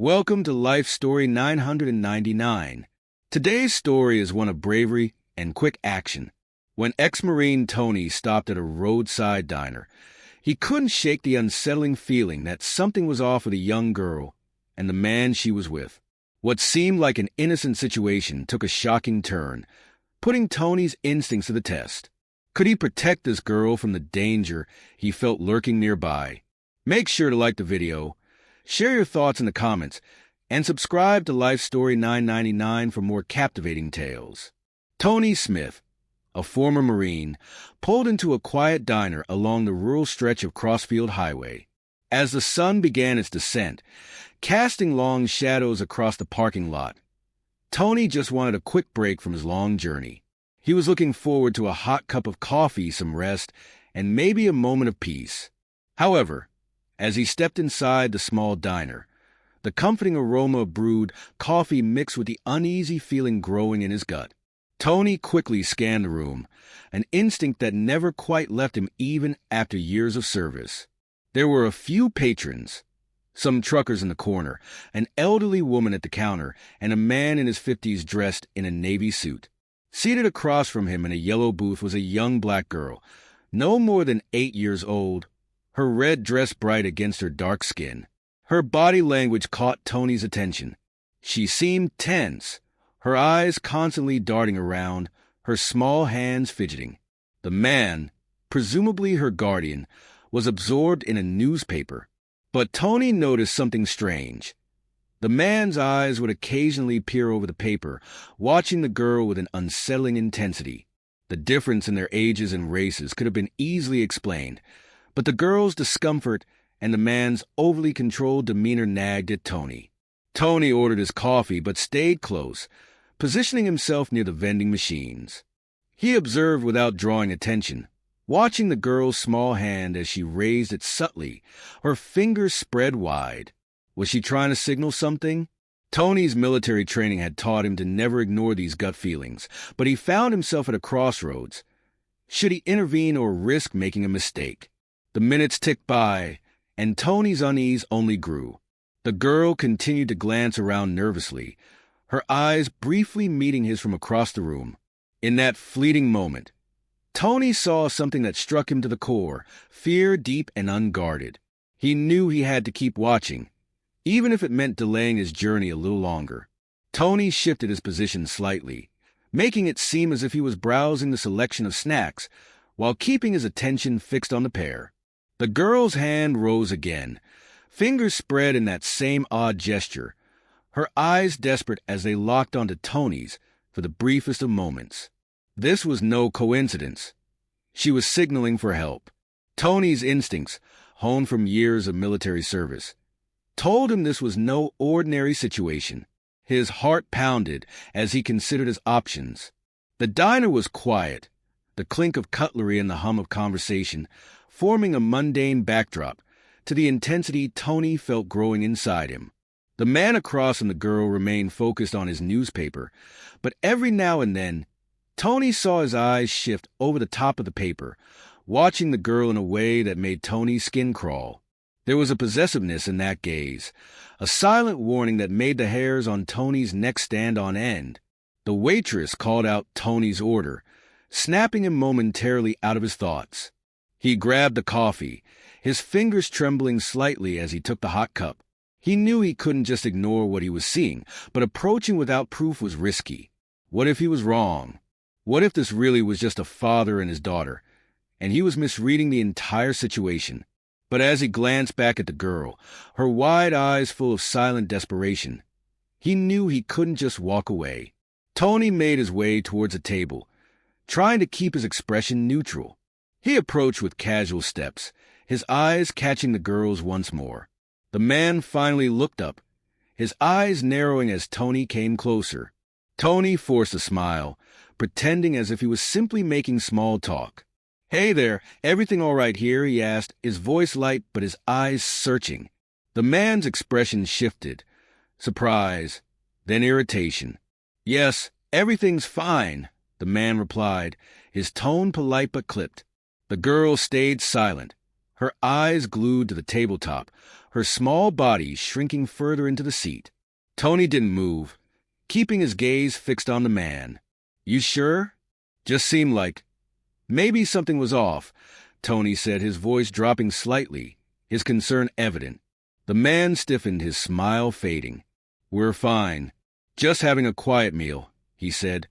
Welcome to Life Story 999. Today's story is one of bravery and quick action. When ex-Marine Tony stopped at a roadside diner, he couldn't shake the unsettling feeling that something was off with a young girl and the man she was with. What seemed like an innocent situation took a shocking turn, putting Tony's instincts to the test. Could he protect this girl from the danger he felt lurking nearby? Make sure to like the video, share your thoughts in the comments, and subscribe to Life Story 999 for more captivating tales. Tony Smith, a former Marine, pulled into a quiet diner along the rural stretch of Crossfield Highway. As the sun began its descent, casting long shadows across the parking lot, Tony just wanted a quick break from his long journey. He was looking forward to a hot cup of coffee, some rest, and maybe a moment of peace. However, as he stepped inside the small diner, the comforting aroma of brewed coffee mixed with the uneasy feeling growing in his gut. Tony quickly scanned the room, an instinct that never quite left him even after years of service. There were a few patrons, some truckers in the corner, an elderly woman at the counter, and a man in his 50s dressed in a navy suit. Seated across from him in a yellow booth was a young black girl, no more than 8 years old, her red dress bright against her dark skin. Her body language caught Tony's attention. She seemed tense, her eyes constantly darting around, her small hands fidgeting. The man, presumably her guardian, was absorbed in a newspaper. But Tony noticed something strange. The man's eyes would occasionally peer over the paper, watching the girl with an unsettling intensity. The difference in their ages and races could have been easily explained, but the girl's discomfort and the man's overly controlled demeanor nagged at Tony. Tony ordered his coffee but stayed close, positioning himself near the vending machines. He observed without drawing attention, watching the girl's small hand as she raised it subtly, her fingers spread wide. Was she trying to signal something? Tony's military training had taught him to never ignore these gut feelings, but he found himself at a crossroads. Should he intervene or risk making a mistake? The minutes ticked by, and Tony's unease only grew. The girl continued to glance around nervously, her eyes briefly meeting his from across the room. In that fleeting moment, Tony saw something that struck him to the core, fear deep and unguarded. He knew he had to keep watching, even if it meant delaying his journey a little longer. Tony shifted his position slightly, making it seem as if he was browsing the selection of snacks while keeping his attention fixed on the pair. The girl's hand rose again, fingers spread in that same odd gesture, her eyes desperate as they locked onto Tony's for the briefest of moments. This was no coincidence. She was signaling for help. Tony's instincts, honed from years of military service, told him this was no ordinary situation. His heart pounded as he considered his options. The diner was quiet, the clink of cutlery and the hum of conversation forming a mundane backdrop to the intensity Tony felt growing inside him. The man across from the girl remained focused on his newspaper, but every now and then, Tony saw his eyes shift over the top of the paper, watching the girl in a way that made Tony's skin crawl. There was a possessiveness in that gaze, a silent warning that made the hairs on Tony's neck stand on end. The waitress called out Tony's order, snapping him momentarily out of his thoughts. He grabbed the coffee, his fingers trembling slightly as he took the hot cup. He knew he couldn't just ignore what he was seeing, but approaching without proof was risky. What if he was wrong? What if this really was just a father and his daughter, and he was misreading the entire situation? But as he glanced back at the girl, her wide eyes full of silent desperation, he knew he couldn't just walk away. Tony made his way towards a table, trying to keep his expression neutral. He approached with casual steps, his eyes catching the girl's once more. The man finally looked up, his eyes narrowing as Tony came closer. Tony forced a smile, pretending as if he was simply making small talk. "Hey there, everything all right here?" he asked, his voice light but his eyes searching. The man's expression shifted, surprise, then irritation. "Yes, everything's fine," the man replied, his tone polite but clipped. The girl stayed silent, her eyes glued to the tabletop, her small body shrinking further into the seat. Tony didn't move, keeping his gaze fixed on the man. "You sure? Just seemed like maybe something was off," Tony said, his voice dropping slightly, his concern evident. The man stiffened, his smile fading. "We're fine. Just having a quiet meal," he said,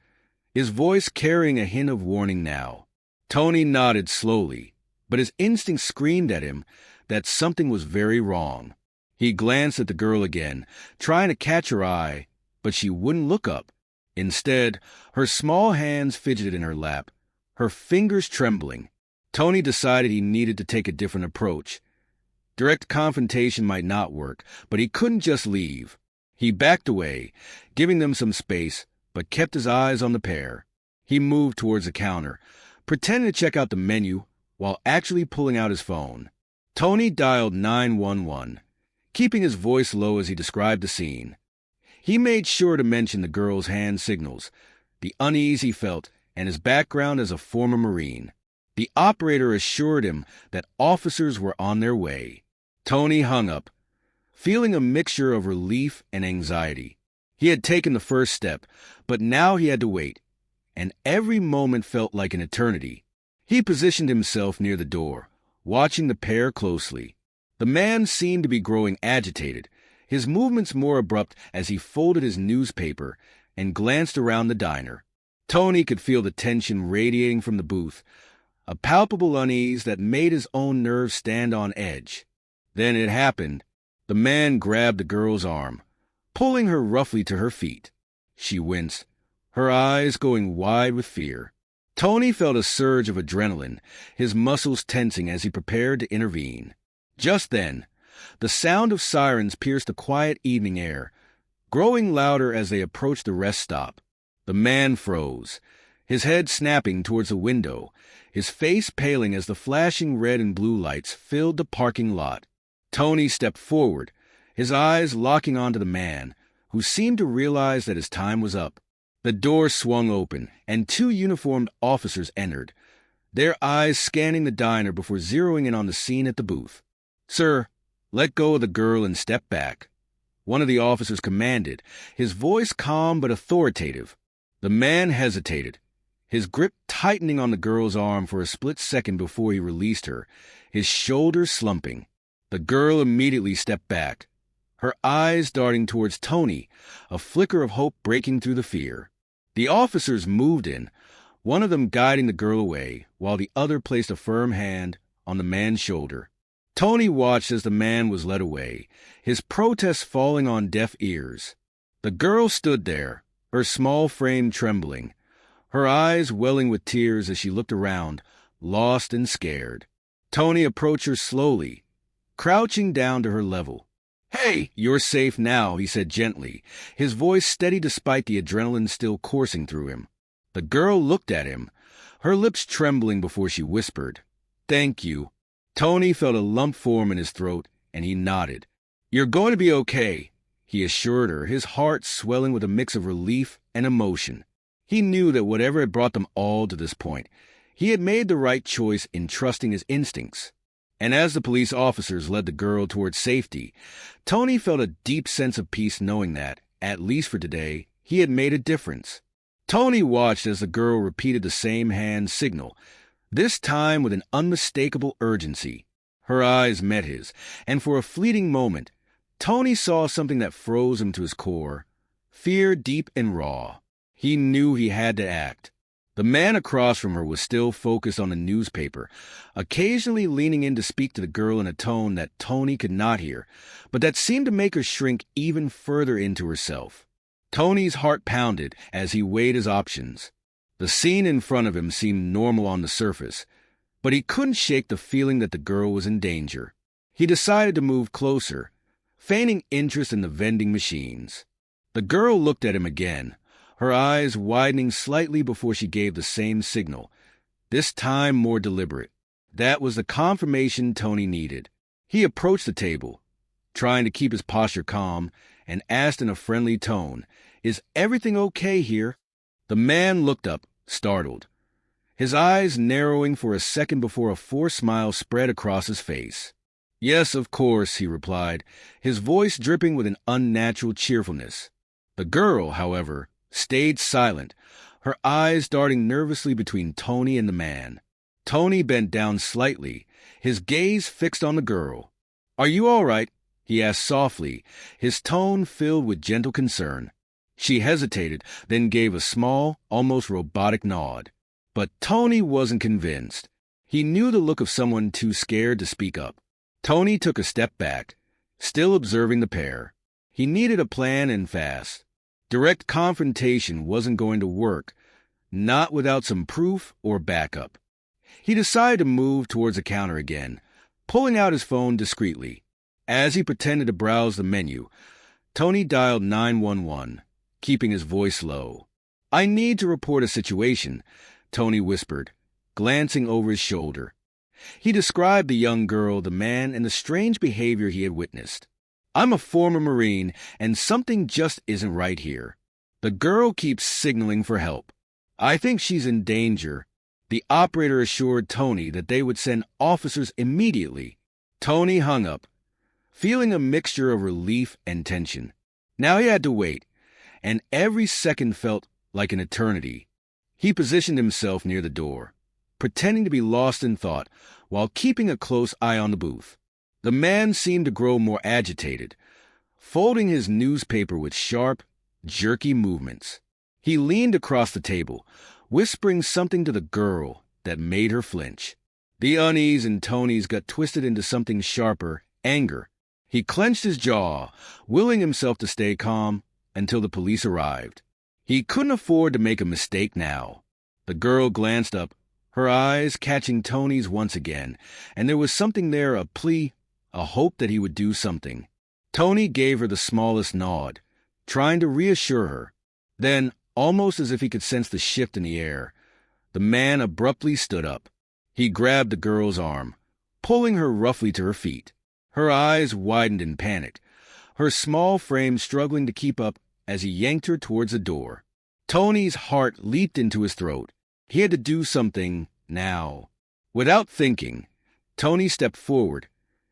his voice carrying a hint of warning now. Tony nodded slowly, but his instinct screamed at him that something was very wrong. He glanced at the girl again, trying to catch her eye, but she wouldn't look up. Instead, her small hands fidgeted in her lap, her fingers trembling. Tony decided he needed to take a different approach. Direct confrontation might not work, but he couldn't just leave. He backed away, giving them some space, but kept his eyes on the pair. He moved towards the counter, pretending to check out the menu while actually pulling out his phone. Tony dialed 911, keeping his voice low as he described the scene. He made sure to mention the girl's hand signals, the unease he felt, and his background as a former Marine. The operator assured him that officers were on their way. Tony hung up, feeling a mixture of relief and anxiety. He had taken the first step, but now he had to wait, and every moment felt like an eternity. He positioned himself near the door, watching the pair closely. The man seemed to be growing agitated, his movements more abrupt as he folded his newspaper and glanced around the diner. Tony could feel the tension radiating from the booth, a palpable unease that made his own nerves stand on edge. Then it happened. The man grabbed the girl's arm, pulling her roughly to her feet. She winced, her eyes going wide with fear. Tony felt a surge of adrenaline, his muscles tensing as he prepared to intervene. Just then, the sound of sirens pierced the quiet evening air, growing louder as they approached the rest stop. The man froze, his head snapping towards the window, his face paling as the flashing red and blue lights filled the parking lot. Tony stepped forward, his eyes locking onto the man, who seemed to realize that his time was up. The door swung open, and two uniformed officers entered, their eyes scanning the diner before zeroing in on the scene at the booth. "Sir, let go of the girl and step back," one of the officers commanded, his voice calm but authoritative. The man hesitated, his grip tightening on the girl's arm for a split second before he released her, his shoulders slumping. The girl immediately stepped back, her eyes darting towards Tony, a flicker of hope breaking through the fear. The officers moved in, one of them guiding the girl away, while the other placed a firm hand on the man's shoulder. Tony watched as the man was led away, his protest falling on deaf ears. The girl stood there, her small frame trembling, her eyes welling with tears as she looked around, lost and scared. Tony approached her slowly, crouching down to her level. "Hey, you're safe now," he said gently, his voice steady despite the adrenaline still coursing through him. The girl looked at him, her lips trembling before she whispered, "Thank you." Tony felt a lump form in his throat, and he nodded. "You're going to be okay," he assured her, his heart swelling with a mix of relief and emotion. He knew that whatever had brought them all to this point, he had made the right choice in trusting his instincts. And as the police officers led the girl towards safety, Tony felt a deep sense of peace knowing that, at least for today, he had made a difference. Tony watched as the girl repeated the same hand signal, this time with an unmistakable urgency. Her eyes met his, and for a fleeting moment, Tony saw something that froze him to his core, fear deep and raw. He knew he had to act. The man across from her was still focused on the newspaper, occasionally leaning in to speak to the girl in a tone that Tony could not hear, but that seemed to make her shrink even further into herself. Tony's heart pounded as he weighed his options. The scene in front of him seemed normal on the surface, but he couldn't shake the feeling that the girl was in danger. He decided to move closer, feigning interest in the vending machines. The girl looked at him again, her eyes widening slightly before she gave the same signal, this time more deliberate. That was the confirmation Tony needed. He approached the table, trying to keep his posture calm, and asked in a friendly tone, "Is everything okay here?" The man looked up, startled. his eyes narrowing for a second before a forced smile spread across his face. "Yes, of course," he replied, his voice dripping with an unnatural cheerfulness. The girl, however, stayed silent, her eyes darting nervously between Tony and the man. Tony bent down slightly, his gaze fixed on the girl. "Are you all right?" he asked softly, his tone filled with gentle concern. She hesitated, then gave a small, almost robotic nod. But Tony wasn't convinced. He knew the look of someone too scared to speak up. Tony took a step back, still observing the pair. He needed a plan and fast. Direct confrontation wasn't going to work, not without some proof or backup. He decided to move towards the counter again, pulling out his phone discreetly. As he pretended to browse the menu, Tony dialed 911, keeping his voice low. "I need to report a situation," Tony whispered, glancing over his shoulder. He described the young girl, the man, and the strange behavior he had witnessed. "I'm a former Marine, and something just isn't right here. The girl keeps signaling for help. I think she's in danger." The operator assured Tony that they would send officers immediately. Tony hung up, feeling a mixture of relief and tension. Now he had to wait, and every second felt like an eternity. He positioned himself near the door, pretending to be lost in thought while keeping a close eye on the booth. The man seemed to grow more agitated, folding his newspaper with sharp, jerky movements. He leaned across the table, whispering something to the girl that made her flinch. The unease in Tony's got twisted into something sharper, anger. He clenched his jaw, willing himself to stay calm until the police arrived. He couldn't afford to make a mistake now. The girl glanced up, her eyes catching Tony's once again, and there was something there, a plea, a hope that he would do something. Tony gave her the smallest nod, trying to reassure her. Then, almost as if he could sense the shift in the air, the man abruptly stood up. He grabbed the girl's arm, pulling her roughly to her feet. Her eyes widened in panic, her small frame struggling to keep up as he yanked her towards the door. Tony's heart leaped into his throat. He had to do something now. Without thinking, Tony stepped forward,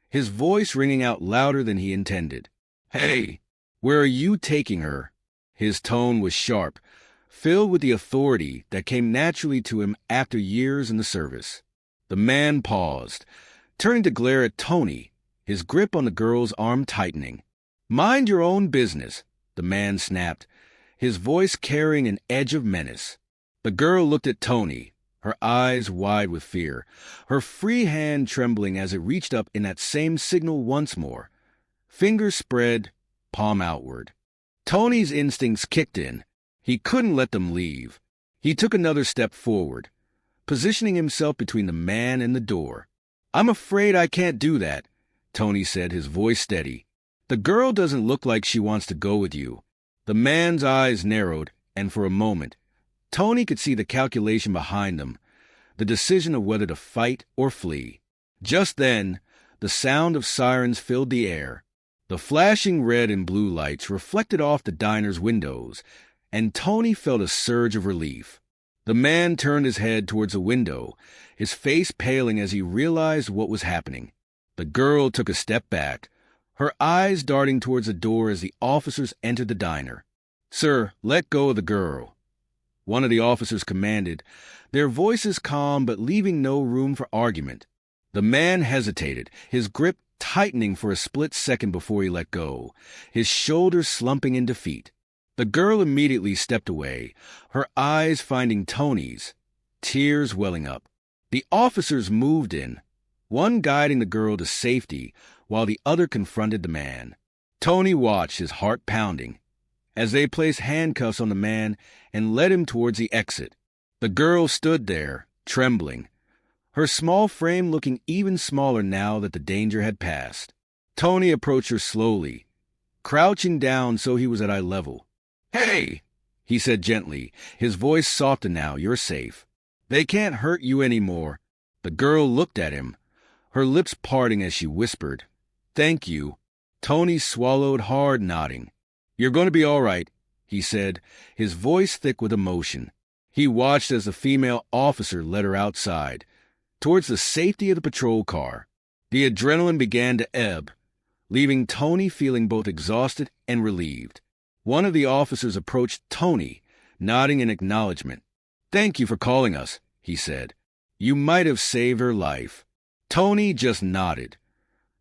his voice ringing out louder than he intended. "Hey, where are you taking her?" His tone was sharp, filled with the authority that came naturally to him after years in the service. The man paused, turning to glare at Tony, his grip on the girl's arm tightening. "Mind your own business," the man snapped, his voice carrying an edge of menace. The girl looked at Tony, her eyes wide with fear, her free hand trembling as it reached up in that same signal once more. Fingers spread, palm outward. Tony's instincts kicked in. He couldn't let them leave. He took another step forward, positioning himself between the man and the door. "I'm afraid I can't do that," Tony said, his voice steady. "The girl doesn't look like she wants to go with you." The man's eyes narrowed, and for a moment, Tony could see the calculation behind them, the decision of whether to fight or flee. Just then, the sound of sirens filled the air. The flashing red and blue lights reflected off the diner's windows, and Tony felt a surge of relief. The man turned his head towards the window, his face paling as he realized what was happening. The girl took a step back, her eyes darting towards the door as the officers entered the diner. "Sir, let go of the girl," one of the officers commanded, their voices calm but leaving no room for argument. The man hesitated, his grip tightening for a split second before he let go, his shoulders slumping in defeat. The girl immediately stepped away, her eyes finding Tony's, tears welling up. The officers moved in, one guiding the girl to safety while the other confronted the man. Tony watched, his heart pounding, as they placed handcuffs on the man and led him towards the exit. The girl stood there, trembling, her small frame looking even smaller now that the danger had passed. Tony approached her slowly, crouching down so he was at eye level. "Hey," he said gently, his voice softened now, "you're safe. They can't hurt you anymore." The girl looked at him, her lips parting as she whispered, "Thank you." Tony swallowed hard, nodding. "You're going to be all right," he said, his voice thick with emotion. He watched as the female officer led her outside, towards the safety of the patrol car. The adrenaline began to ebb, leaving Tony feeling both exhausted and relieved. One of the officers approached Tony, nodding in acknowledgement. "Thank you for calling us," he said. "You might have saved her life." Tony just nodded,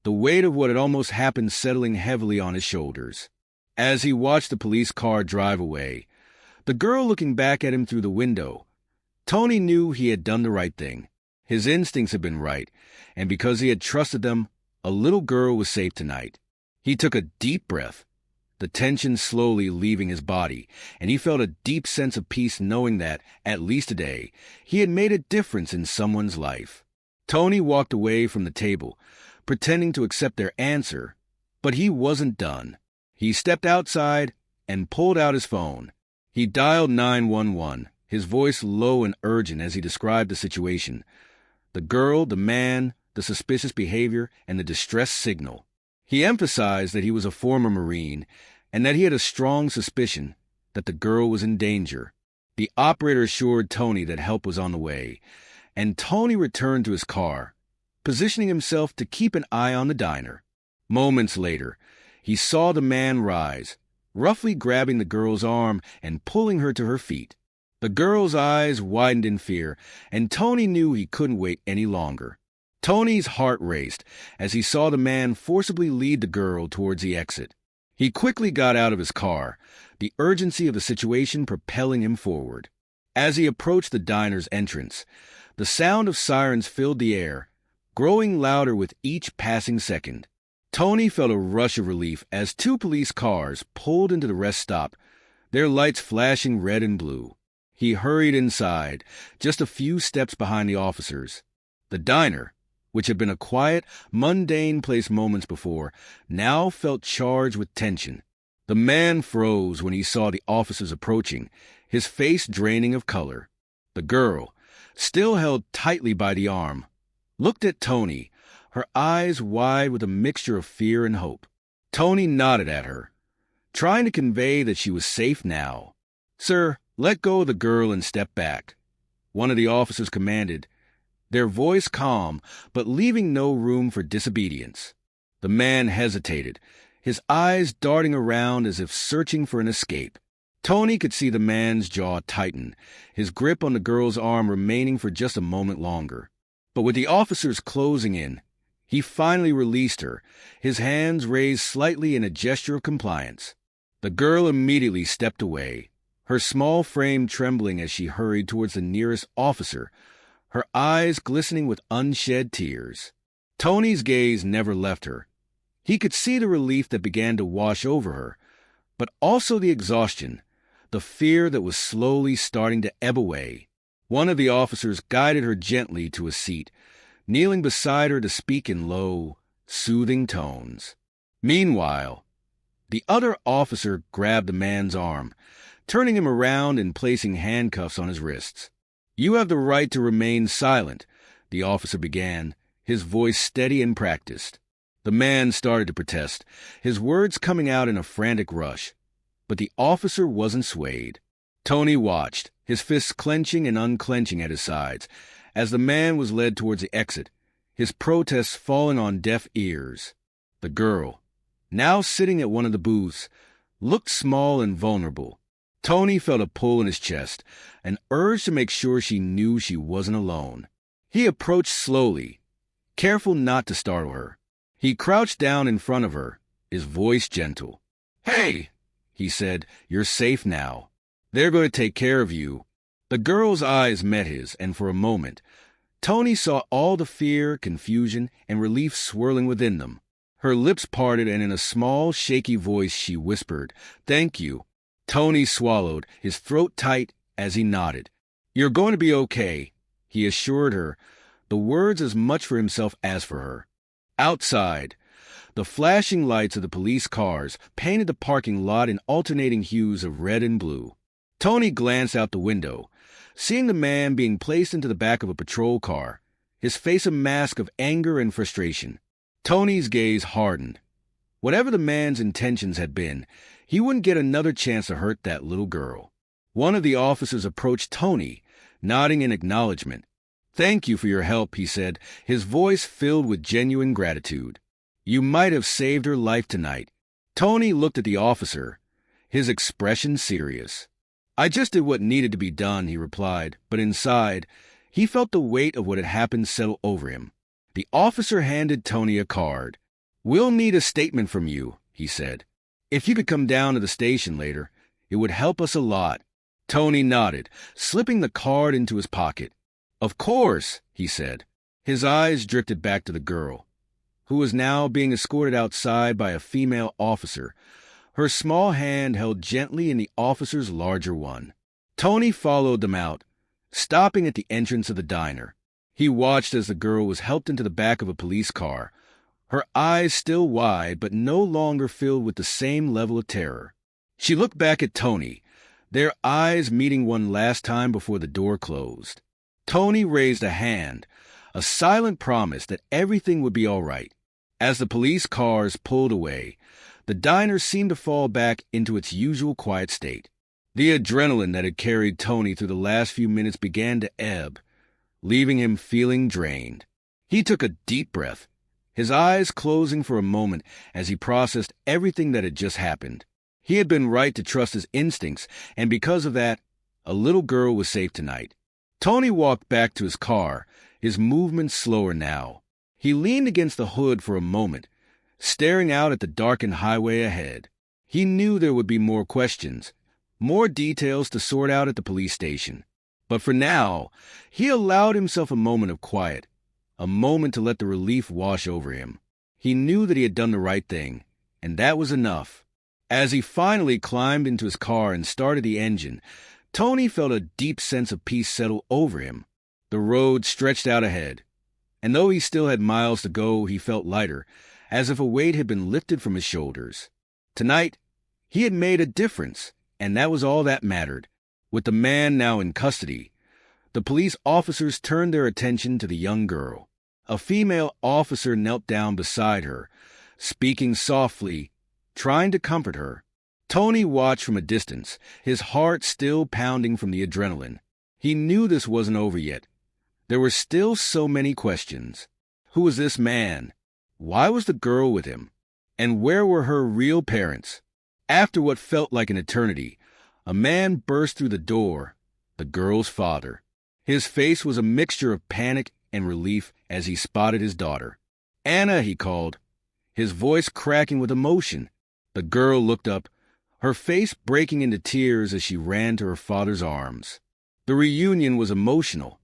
the weight of what had almost happened settling heavily on his shoulders. As he watched the police car drive away, the girl looking back at him through the window, Tony knew he had done the right thing. His instincts had been right, and because he had trusted them, a little girl was safe tonight. He took a deep breath, the tension slowly leaving his body, and he felt a deep sense of peace knowing that, at least today, he had made a difference in someone's life. Tony walked away from the table, pretending to accept their answer, but he wasn't done. He stepped outside and pulled out his phone. He dialed 911, his voice low and urgent as he described the situation. The girl, the man, the suspicious behavior, and the distress signal. He emphasized that he was a former Marine and that he had a strong suspicion that the girl was in danger. The operator assured Tony that help was on the way, and Tony returned to his car, positioning himself to keep an eye on the diner. Moments later, he saw the man rise, roughly grabbing the girl's arm and pulling her to her feet. The girl's eyes widened in fear, and Tony knew he couldn't wait any longer. Tony's heart raced as he saw the man forcibly lead the girl towards the exit. He quickly got out of his car, the urgency of the situation propelling him forward. As he approached the diner's entrance, the sound of sirens filled the air, growing louder with each passing second. Tony felt a rush of relief as two police cars pulled into the rest stop, their lights flashing red and blue. He hurried inside, just a few steps behind the officers. The diner, which had been a quiet, mundane place moments before, now felt charged with tension. The man froze when he saw the officers approaching, his face draining of color. The girl, still held tightly by the arm, looked at Tony, her eyes wide with a mixture of fear and hope. Tony nodded at her, trying to convey that she was safe now. "Sir, let go of the girl and step back," one of the officers commanded, their voice calm, but leaving no room for disobedience. The man hesitated, his eyes darting around as if searching for an escape. Tony could see the man's jaw tighten, his grip on the girl's arm remaining for just a moment longer. But with the officers closing in, he finally released her, his hands raised slightly in a gesture of compliance. The girl immediately stepped away, her small frame trembling as she hurried towards the nearest officer, her eyes glistening with unshed tears. Tony's gaze never left her. He could see the relief that began to wash over her, but also the exhaustion, the fear that was slowly starting to ebb away. One of the officers guided her gently to a seat, kneeling beside her to speak in low, soothing tones. Meanwhile, the other officer grabbed the man's arm, turning him around and placing handcuffs on his wrists. "You have the right to remain silent," the officer began, his voice steady and practiced. The man started to protest, his words coming out in a frantic rush, but the officer wasn't swayed. Tony watched, his fists clenching and unclenching at his sides, as the man was led towards the exit, his protests falling on deaf ears. The girl, now sitting at one of the booths, looked small and vulnerable. Tony felt a pull in his chest, an urge to make sure she knew she wasn't alone. He approached slowly, careful not to startle her. He crouched down in front of her, his voice gentle. "Hey," he said, "you're safe now. They're going to take care of you." The girl's eyes met his, and for a moment, Tony saw all the fear, confusion, and relief swirling within them. Her lips parted, and in a small, shaky voice she whispered, "Thank you." Tony swallowed, his throat tight, as he nodded. "You're going to be okay," he assured her, the words as much for himself as for her. Outside, the flashing lights of the police cars painted the parking lot in alternating hues of red and blue. Tony glanced out the window, seeing the man being placed into the back of a patrol car, his face a mask of anger and frustration. Tony's gaze hardened. Whatever the man's intentions had been, he wouldn't get another chance to hurt that little girl. One of the officers approached Tony, nodding in acknowledgement. "Thank you for your help," he said, his voice filled with genuine gratitude. "You might have saved her life tonight." Tony looked at the officer, his expression serious. "I just did what needed to be done," he replied, but inside, he felt the weight of what had happened settle over him. The officer handed Tony a card. "We'll need a statement from you," he said. "If you could come down to the station later, it would help us a lot." Tony nodded, slipping the card into his pocket. "Of course," he said. His eyes drifted back to the girl, who was now being escorted outside by a female officer, her small hand held gently in the officer's larger one. Tony followed them out, stopping at the entrance of the diner. He watched as the girl was helped into the back of a police car, her eyes still wide but no longer filled with the same level of terror. She looked back at Tony, their eyes meeting one last time before the door closed. Tony raised a hand, a silent promise that everything would be all right. As the police cars pulled away, the diner seemed to fall back into its usual quiet state. The adrenaline that had carried Tony through the last few minutes began to ebb, leaving him feeling drained. He took a deep breath, his eyes closing for a moment as he processed everything that had just happened. He had been right to trust his instincts, and because of that, a little girl was safe tonight. Tony walked back to his car, his movements slower now. He leaned against the hood for a moment, staring out at the darkened highway ahead. He knew there would be more questions, more details to sort out at the police station. But for now, he allowed himself a moment of quiet, a moment to let the relief wash over him. He knew that he had done the right thing, and that was enough. As he finally climbed into his car and started the engine, Tony felt a deep sense of peace settle over him. The road stretched out ahead, and though he still had miles to go, he felt lighter, as if a weight had been lifted from his shoulders. Tonight, he had made a difference, and that was all that mattered. With the man now in custody, the police officers turned their attention to the young girl. A female officer knelt down beside her, speaking softly, trying to comfort her. Tony watched from a distance, his heart still pounding from the adrenaline. He knew this wasn't over yet. There were still so many questions. Who was this man? Why was the girl with him? And where were her real parents? After what felt like an eternity, a man burst through the door, the girl's father. His face was a mixture of panic and relief as he spotted his daughter. "Anna," he called, his voice cracking with emotion. The girl looked up, her face breaking into tears as she ran to her father's arms. The reunion was emotional,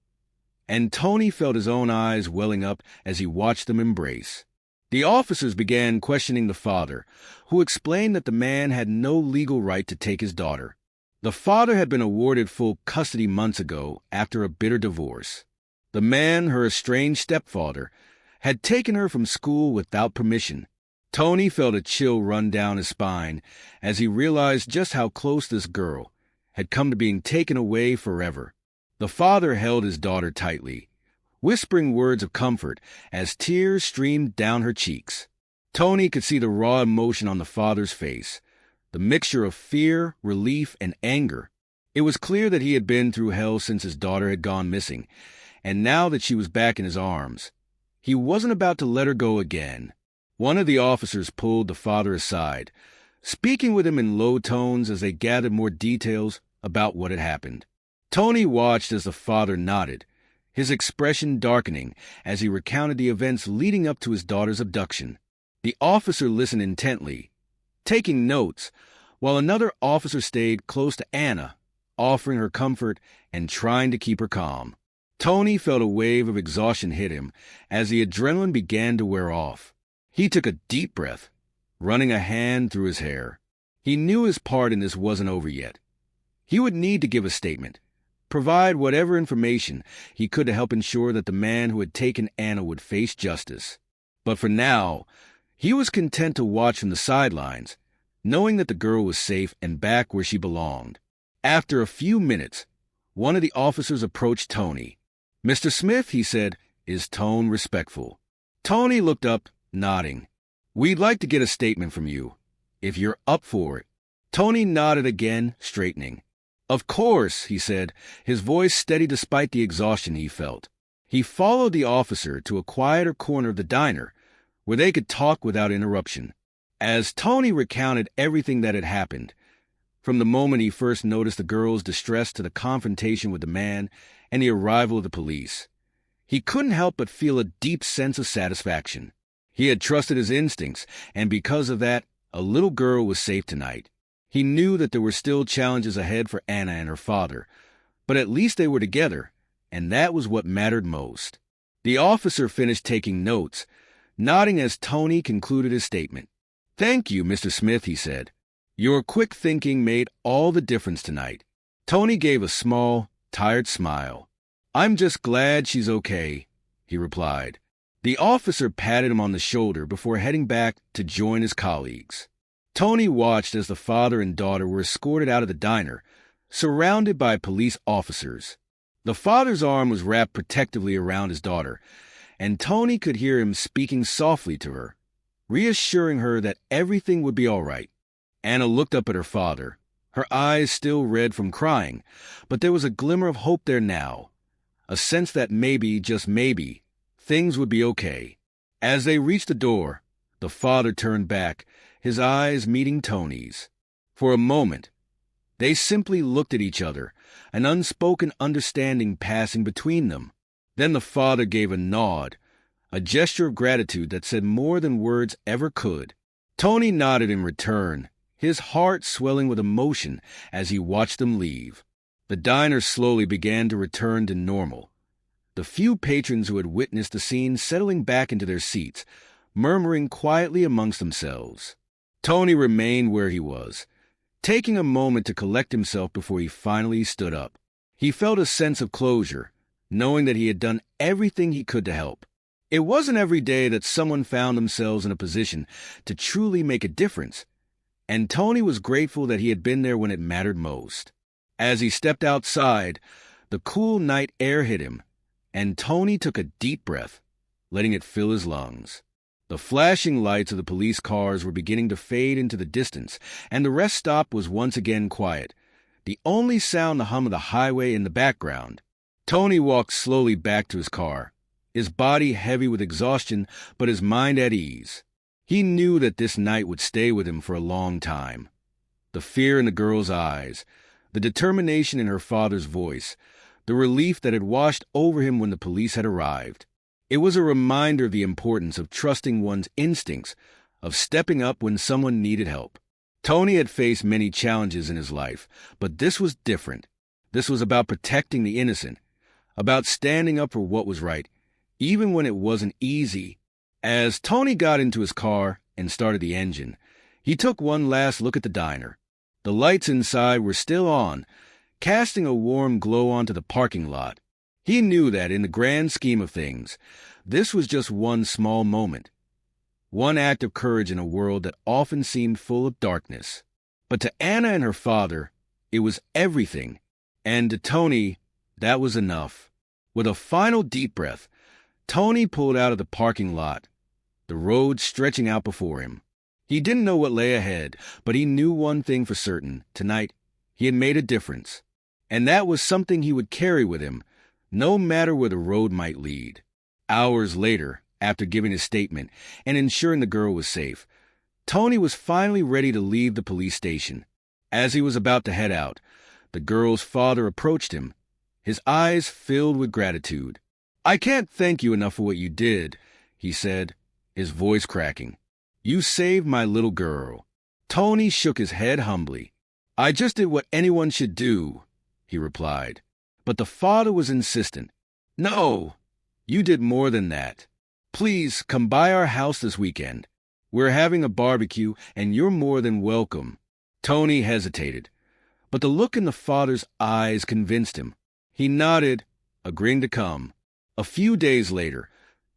and Tony felt his own eyes welling up as he watched them embrace. The officers began questioning the father, who explained that the man had no legal right to take his daughter. The father had been awarded full custody months ago after a bitter divorce. The man, her estranged stepfather, had taken her from school without permission. Tony felt a chill run down his spine as he realized just how close this girl had come to being taken away forever. The father held his daughter tightly, whispering words of comfort as tears streamed down her cheeks. Tony could see the raw emotion on the father's face, the mixture of fear, relief, and anger. It was clear that he had been through hell since his daughter had gone missing, and now that she was back in his arms, he wasn't about to let her go again. One of the officers pulled the father aside, speaking with him in low tones as they gathered more details about what had happened. Tony watched as the father nodded, his expression darkening as he recounted the events leading up to his daughter's abduction. The officer listened intently, taking notes, while another officer stayed close to Anna, offering her comfort and trying to keep her calm. Tony felt a wave of exhaustion hit him as the adrenaline began to wear off. He took a deep breath, running a hand through his hair. He knew his part in this wasn't over yet. He would need to give a statement, provide whatever information he could to help ensure that the man who had taken Anna would face justice. But for now, he was content to watch from the sidelines, knowing that the girl was safe and back where she belonged. After a few minutes, one of the officers approached Tony. "Mr. Smith," he said, his tone respectful. Tony looked up, nodding. "We'd like to get a statement from you, if you're up for it." Tony nodded again, straightening. "Of course," he said, his voice steady despite the exhaustion he felt. He followed the officer to a quieter corner of the diner, where they could talk without interruption. As Tony recounted everything that had happened, from the moment he first noticed the girl's distress to the confrontation with the man and the arrival of the police, he couldn't help but feel a deep sense of satisfaction. He had trusted his instincts, and because of that, a little girl was safe tonight. He knew that there were still challenges ahead for Anna and her father, but at least they were together, and that was what mattered most. The officer finished taking notes, nodding as Tony concluded his statement. "Thank you, Mr. Smith," he said. "Your quick thinking made all the difference tonight." Tony gave a small, tired smile. "I'm just glad she's okay," he replied. The officer patted him on the shoulder before heading back to join his colleagues. Tony watched as the father and daughter were escorted out of the diner, surrounded by police officers. The father's arm was wrapped protectively around his daughter, and Tony could hear him speaking softly to her, reassuring her that everything would be all right. Anna looked up at her father, her eyes still red from crying, but there was a glimmer of hope there now, a sense that maybe, just maybe, things would be okay. As they reached the door, the father turned back, his eyes meeting Tony's. For a moment, they simply looked at each other, an unspoken understanding passing between them. Then the father gave a nod, a gesture of gratitude that said more than words ever could. Tony nodded in return, his heart swelling with emotion as he watched them leave. The diner slowly began to return to normal, the few patrons who had witnessed the scene settling back into their seats, murmuring quietly amongst themselves. Tony remained where he was, taking a moment to collect himself before he finally stood up. He felt a sense of closure, knowing that he had done everything he could to help. It wasn't every day that someone found themselves in a position to truly make a difference, and Tony was grateful that he had been there when it mattered most. As he stepped outside, the cool night air hit him, and Tony took a deep breath, letting it fill his lungs. The flashing lights of the police cars were beginning to fade into the distance, and the rest stop was once again quiet, the only sound the hum of the highway in the background. Tony walked slowly back to his car, his body heavy with exhaustion but his mind at ease. He knew that this night would stay with him for a long time. The fear in the girl's eyes, the determination in her father's voice, the relief that had washed over him when the police had arrived. It was a reminder of the importance of trusting one's instincts, of stepping up when someone needed help. Tony had faced many challenges in his life, but this was different. This was about protecting the innocent, about standing up for what was right, even when it wasn't easy. As Tony got into his car and started the engine, he took one last look at the diner. The lights inside were still on, casting a warm glow onto the parking lot. He knew that, in the grand scheme of things, this was just one small moment, one act of courage in a world that often seemed full of darkness. But to Anna and her father, it was everything, and to Tony, that was enough. With a final deep breath, Tony pulled out of the parking lot, the road stretching out before him. He didn't know what lay ahead, but he knew one thing for certain. Tonight, he had made a difference, and that was something he would carry with him, no matter where the road might lead. Hours later, after giving his statement and ensuring the girl was safe, Tony was finally ready to leave the police station. As he was about to head out, the girl's father approached him, his eyes filled with gratitude. "I can't thank you enough for what you did," he said, his voice cracking. "You saved my little girl." Tony shook his head humbly. "I just did what anyone should do," he replied. But the father was insistent. "No, you did more than that. Please come by our house this weekend. We're having a barbecue, and you're more than welcome." Tony hesitated, but the look in the father's eyes convinced him. He nodded, agreeing to come. A few days later,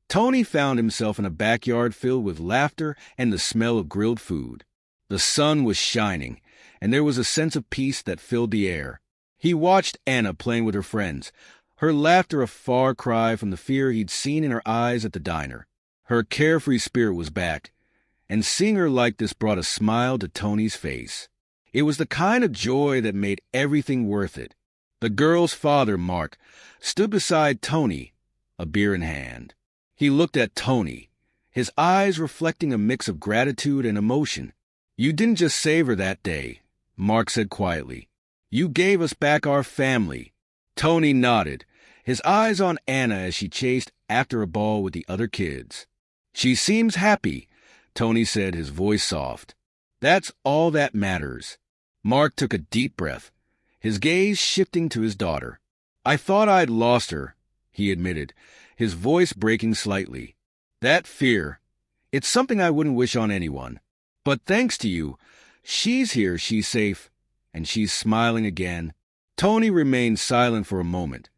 Tony found himself in a backyard filled with laughter and the smell of grilled food. The sun was shining, and there was a sense of peace that filled the air. He watched Anna playing with her friends, her laughter a far cry from the fear he'd seen in her eyes at the diner. Her carefree spirit was back, and seeing her like this brought a smile to Tony's face. It was the kind of joy that made everything worth it. The girl's father, Mark, stood beside Tony, a beer in hand. He looked at Tony, his eyes reflecting a mix of gratitude and emotion. "You didn't just save her that day," Mark said quietly. "You gave us back our family." Tony nodded, his eyes on Anna as she chased after a ball with the other kids. "She seems happy," Tony said, his voice soft. "That's all that matters." Mark took a deep breath, his gaze shifting to his daughter. "I thought I'd lost her," he admitted, his voice breaking slightly. "That fear, it's something I wouldn't wish on anyone. But thanks to you, she's here, she's safe, and she's smiling again." Tony remained silent for a moment,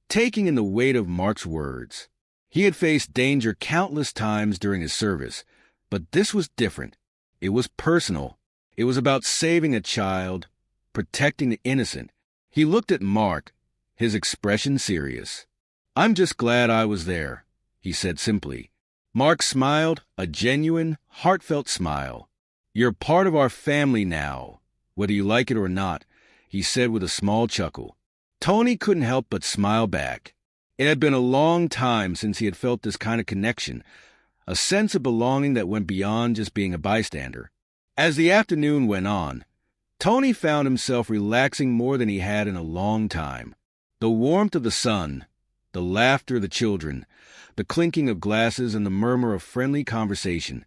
taking in the weight of Mark's words. He had faced danger countless times during his service, but this was different. It was personal. It was about saving a child, protecting the innocent. He looked at Mark, his expression serious. "I'm just glad I was there," he said simply. Mark smiled, a genuine, heartfelt smile. "You're part of our family now, whether you like it or not," he said with a small chuckle. Tony couldn't help but smile back. It had been a long time since he had felt this kind of connection, a sense of belonging that went beyond just being a bystander. As the afternoon went on, Tony found himself relaxing more than he had in a long time. The warmth of the sun, the laughter of the children, the clinking of glasses and the murmur of friendly conversation.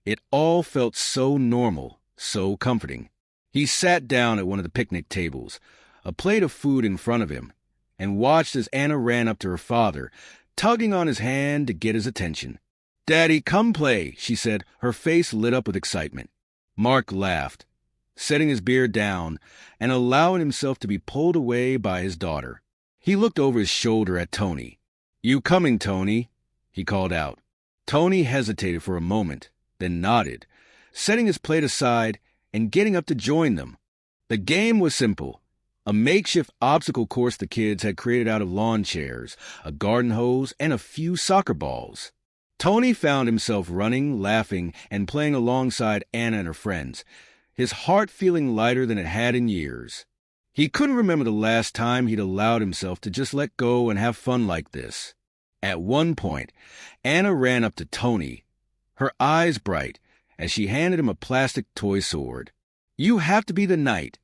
It all felt so normal, so comforting. He sat down at one of the picnic tables, a plate of food in front of him, and watched as Anna ran up to her father, tugging on his hand to get his attention. "Daddy, come play," she said, her face lit up with excitement. Mark laughed, setting his beer down and allowing himself to be pulled away by his daughter. He looked over his shoulder at Tony. "You coming, Tony?" he called out. Tony hesitated for a moment, then nodded, setting his plate aside and getting up to join them. The game was simple. A makeshift obstacle course the kids had created out of lawn chairs, a garden hose, and a few soccer balls. Tony found himself running, laughing, and playing alongside Anna and her friends, his heart feeling lighter than it had in years. He couldn't remember the last time he'd allowed himself to just let go and have fun like this. At one point, Anna ran up to Tony, her eyes bright, as she handed him a plastic toy sword. "You have to be the knight,"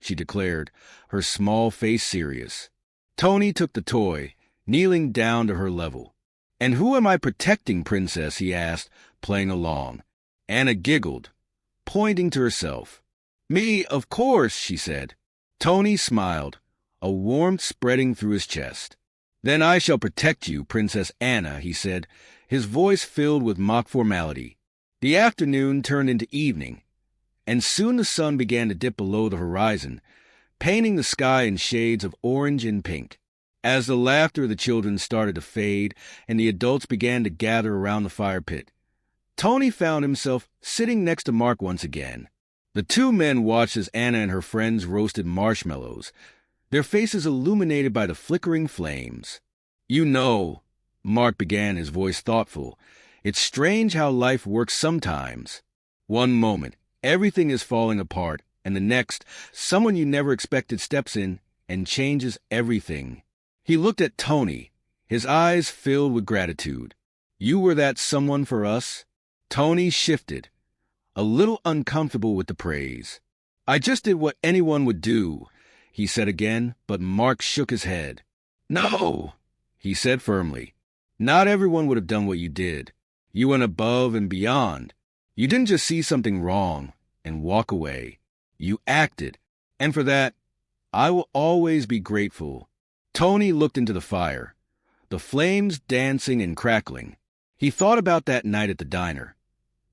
she declared, her small face serious. Tony took the toy, kneeling down to her level. "And who am I protecting, Princess?" he asked, playing along. Anna giggled, pointing to herself. "Me, of course," she said. Tony smiled, a warmth spreading through his chest. "Then I shall protect you, Princess Anna," he said, his voice filled with mock formality. The afternoon turned into evening, and soon the sun began to dip below the horizon, painting the sky in shades of orange and pink. As the laughter of the children started to fade and the adults began to gather around the fire pit, Tony found himself sitting next to Mark once again. The two men watched as Anna and her friends roasted marshmallows, their faces illuminated by the flickering flames. "You know," Mark began, his voice thoughtful, "it's strange how life works sometimes. One moment, everything is falling apart, and the next, someone you never expected steps in and changes everything." He looked at Tony, his eyes filled with gratitude. "You were that someone for us?" Tony shifted, a little uncomfortable with the praise. "I just did what anyone would do," he said again, but Mark shook his head. "No," he said firmly. "Not everyone would have done what you did. You went above and beyond. You didn't just see something wrong and walk away. You acted, and for that, I will always be grateful." Tony looked into the fire, the flames dancing and crackling. He thought about that night at the diner,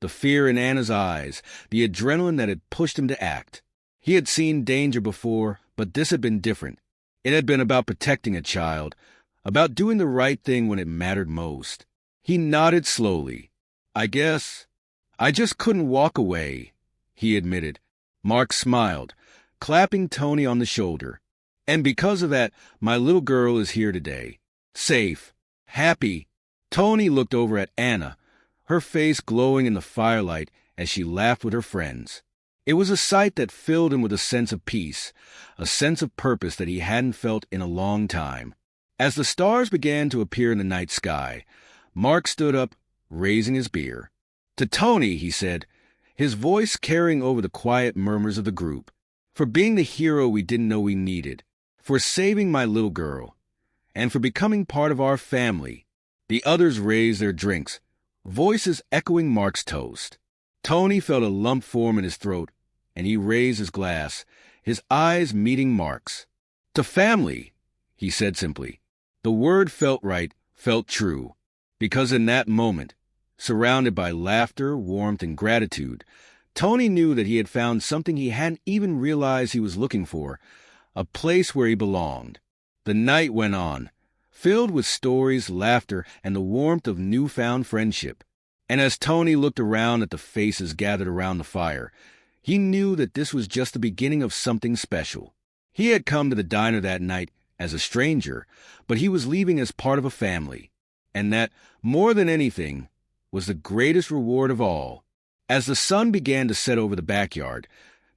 the fear in Anna's eyes, the adrenaline that had pushed him to act. He had seen danger before, but this had been different. It had been about protecting a child, about doing the right thing when it mattered most. He nodded slowly. I just couldn't walk away," he admitted. Mark smiled, clapping Tony on the shoulder. "And because of that, my little girl is here today. Safe, happy." Tony looked over at Anna, her face glowing in the firelight as she laughed with her friends. It was a sight that filled him with a sense of peace, a sense of purpose that he hadn't felt in a long time. As the stars began to appear in the night sky, Mark stood up, raising his beer. "To Tony," he said, his voice carrying over the quiet murmurs of the group, "for being the hero we didn't know we needed, for saving my little girl, and for becoming part of our family." The others raised their drinks, voices echoing Mark's toast. Tony felt a lump form in his throat, and he raised his glass, his eyes meeting Mark's. "To family," he said simply. The word felt right, felt true, because in that moment, surrounded by laughter, warmth, and gratitude, Tony knew that he had found something he hadn't even realized he was looking for, a place where he belonged. The night went on, filled with stories, laughter, and the warmth of newfound friendship. And as Tony looked around at the faces gathered around the fire, he knew that this was just the beginning of something special. He had come to the diner that night as a stranger, but he was leaving as part of a family. And that, more than anything, was the greatest reward of all. As the sun began to set over the backyard,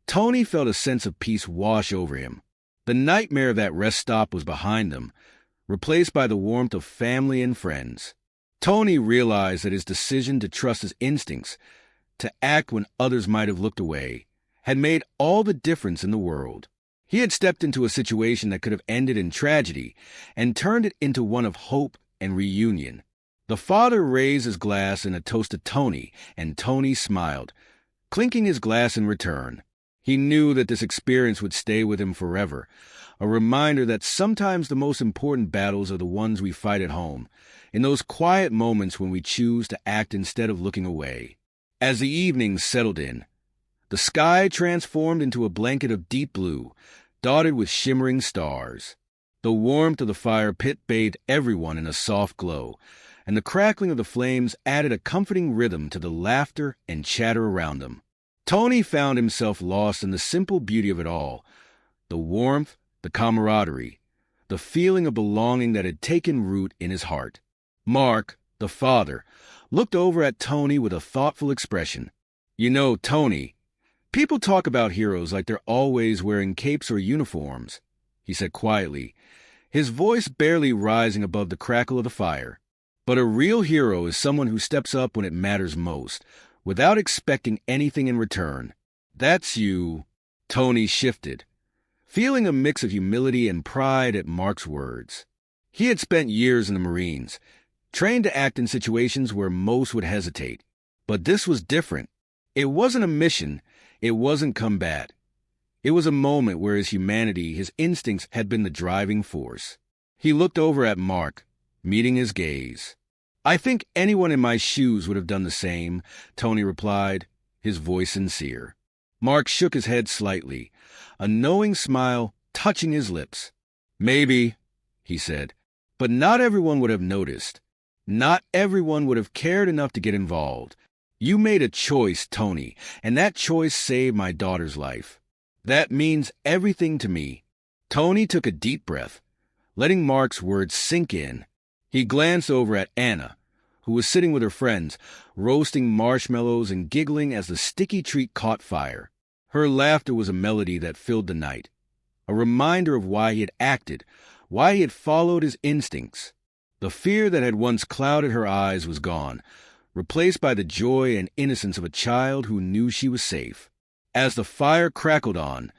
Tony felt a sense of peace wash over him. The nightmare of that rest stop was behind them, replaced by the warmth of family and friends. Tony realized that his decision to trust his instincts, to act when others might have looked away, had made all the difference in the world. He had stepped into a situation that could have ended in tragedy and turned it into one of hope and reunion. The father raised his glass in a toast to Tony, and Tony smiled, clinking his glass in return. He knew that this experience would stay with him forever, a reminder that sometimes the most important battles are the ones we fight at home, in those quiet moments when we choose to act instead of looking away. As the evening settled in, the sky transformed into a blanket of deep blue, dotted with shimmering stars. The warmth of the fire pit bathed everyone in a soft glow, and the crackling of the flames added a comforting rhythm to the laughter and chatter around them. Tony found himself lost in the simple beauty of it all, the warmth, the camaraderie, the feeling of belonging that had taken root in his heart. Mark, the father, looked over at Tony with a thoughtful expression. "You know, Tony, people talk about heroes like they're always wearing capes or uniforms," he said quietly, his voice barely rising above the crackle of the fire. "But a real hero is someone who steps up when it matters most, without expecting anything in return. That's you." Tony shifted, feeling a mix of humility and pride at Mark's words. He had spent years in the Marines, trained to act in situations where most would hesitate. But this was different. It wasn't a mission. It wasn't combat. It was a moment where his humanity, his instincts, had been the driving force. He looked over at Mark, meeting his gaze. "I think anyone in my shoes would have done the same," Tony replied, his voice sincere. Mark shook his head slightly, a knowing smile touching his lips. "Maybe," he said, "but not everyone would have noticed. Not everyone would have cared enough to get involved. You made a choice, Tony, and that choice saved my daughter's life. That means everything to me." Tony took a deep breath, letting Mark's words sink in. He glanced over at Anna, who was sitting with her friends, roasting marshmallows and giggling as the sticky treat caught fire. Her laughter was a melody that filled the night, a reminder of why he had acted, why he had followed his instincts. The fear that had once clouded her eyes was gone, replaced by the joy and innocence of a child who knew she was safe. As the fire crackled on,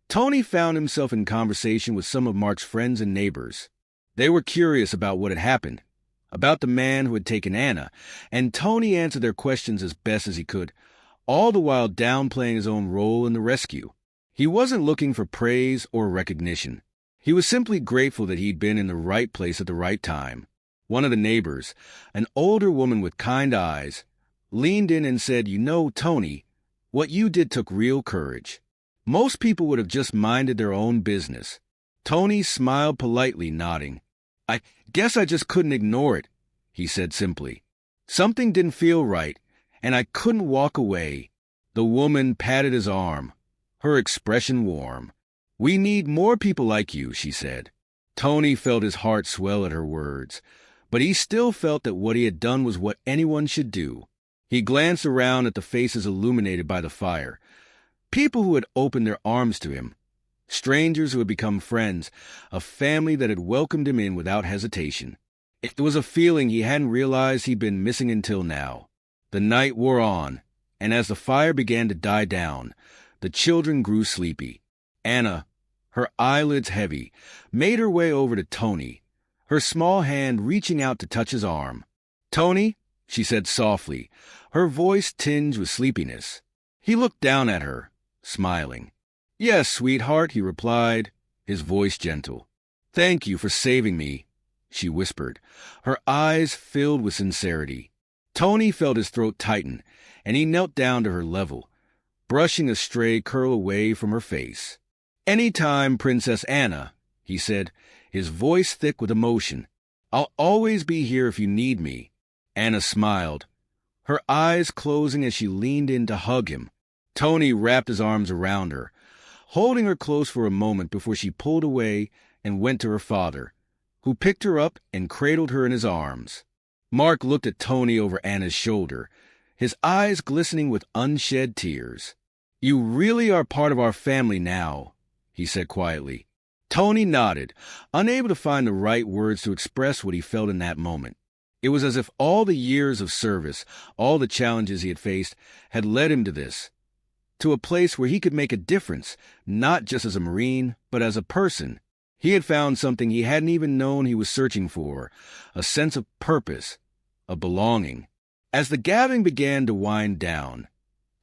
Tony found himself in conversation with some of Mark's friends and neighbors. They were curious about what had happened, about the man who had taken Anna, and Tony answered their questions as best as he could, all the while downplaying his own role in the rescue. He wasn't looking for praise or recognition. He was simply grateful that he'd been in the right place at the right time. One of the neighbors, an older woman with kind eyes, leaned in and said, "You know, Tony, what you did took real courage. Most people would have just minded their own business." Tony smiled politely, nodding. "I guess I just couldn't ignore it," he said simply. "Something didn't feel right, and I couldn't walk away." The woman patted his arm, her expression warm. "We need more people like you," she said. Tony felt his heart swell at her words, but he still felt that what he had done was what anyone should do. He glanced around at the faces illuminated by the fire, People who had opened their arms to him, strangers who had become friends, a family that had welcomed him in without hesitation. It was a feeling he hadn't realized he'd been missing until now. The night wore on, and as the fire began to die down, the children grew sleepy. Anna, her eyelids heavy, made her way over to Tony, her small hand reaching out to touch his arm. "Tony," she said softly, her voice tinged with sleepiness. He looked down at her, smiling. "Yes, sweetheart," he replied, his voice gentle. "Thank you for saving me," she whispered, her eyes filled with sincerity. Tony felt his throat tighten, and he knelt down to her level, brushing a stray curl away from her face. "Any time, Princess Anna," he said, his voice thick with emotion. "I'll always be here if you need me." Anna smiled, her eyes closing as she leaned in to hug him. Tony wrapped his arms around her, holding her close for a moment before she pulled away and went to her father, who picked her up and cradled her in his arms. Mark looked at Tony over Anna's shoulder, his eyes glistening with unshed tears. "You really are part of our family now," he said quietly. Tony nodded, unable to find the right words to express what he felt in that moment. It was as if all the years of service, all the challenges he had faced, had led him to this, to a place where he could make a difference, not just as a Marine, but as a person. He had found something he hadn't even known he was searching for, a sense of purpose, of belonging. As the gathering began to wind down,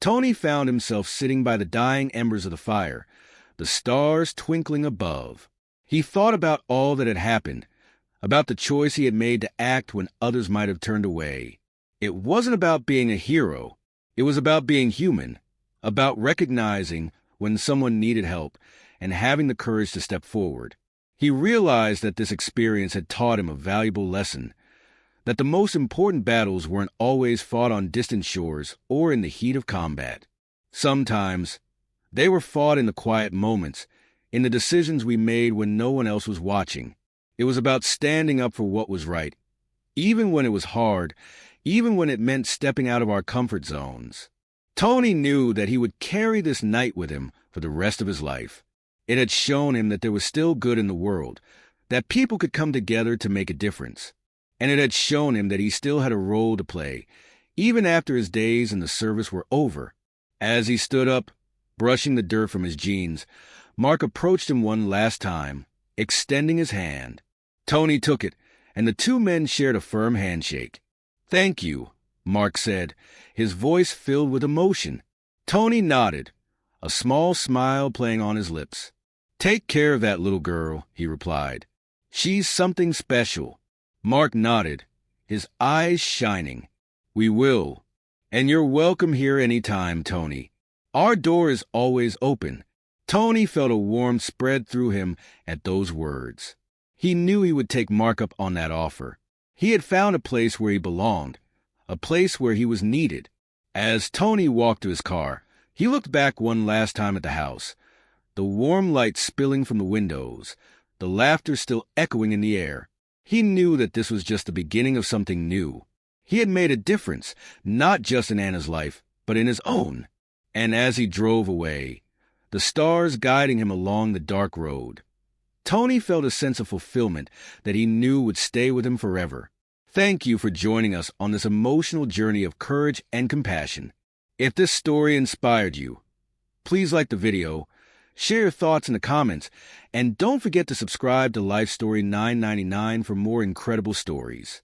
Tony found himself sitting by the dying embers of the fire, the stars twinkling above. He thought about all that had happened, about the choice he had made to act when others might have turned away. It wasn't about being a hero. It was about being human, about recognizing when someone needed help and having the courage to step forward. He realized that this experience had taught him a valuable lesson, that the most important battles weren't always fought on distant shores or in the heat of combat. Sometimes, they were fought in the quiet moments, in the decisions we made when no one else was watching. It was about standing up for what was right, even when it was hard, even when it meant stepping out of our comfort zones. Tony knew that he would carry this night with him for the rest of his life. It had shown him that there was still good in the world, that people could come together to make a difference. And it had shown him that he still had a role to play, even after his days in the service were over. As he stood up, brushing the dirt from his jeans, Mark approached him one last time, extending his hand. Tony took it, and the two men shared a firm handshake. "Thank you," Mark said, his voice filled with emotion. Tony nodded, a small smile playing on his lips. "Take care of that little girl," he replied. "She's something special." Mark nodded, his eyes shining. "We will. And you're welcome here any time, Tony. Our door is always open." Tony felt a warmth spread through him at those words. He knew he would take Mark up on that offer. He had found a place where he belonged, a place where he was needed. As Tony walked to his car, he looked back one last time at the house, the warm light spilling from the windows, the laughter still echoing in the air. He knew that this was just the beginning of something new. He had made a difference, not just in Anna's life, but in his own. And as he drove away, the stars guiding him along the dark road, Tony felt a sense of fulfillment that he knew would stay with him forever. Thank you for joining us on this emotional journey of courage and compassion. If this story inspired you, please like the video, share your thoughts in the comments, and don't forget to subscribe to Life Story 999 for more incredible stories.